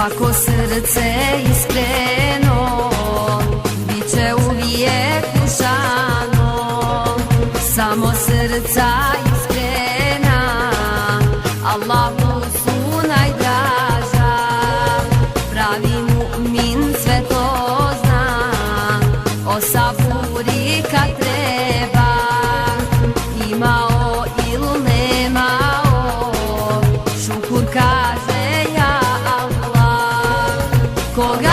svako srce iskreno bit će uvijek ušano. Samo srca iskrena Allahu su najdraža. Pravi mu'min sve to zna, o saburi kad treba, imao ili nemao, šukur kaže ja Allah. Koga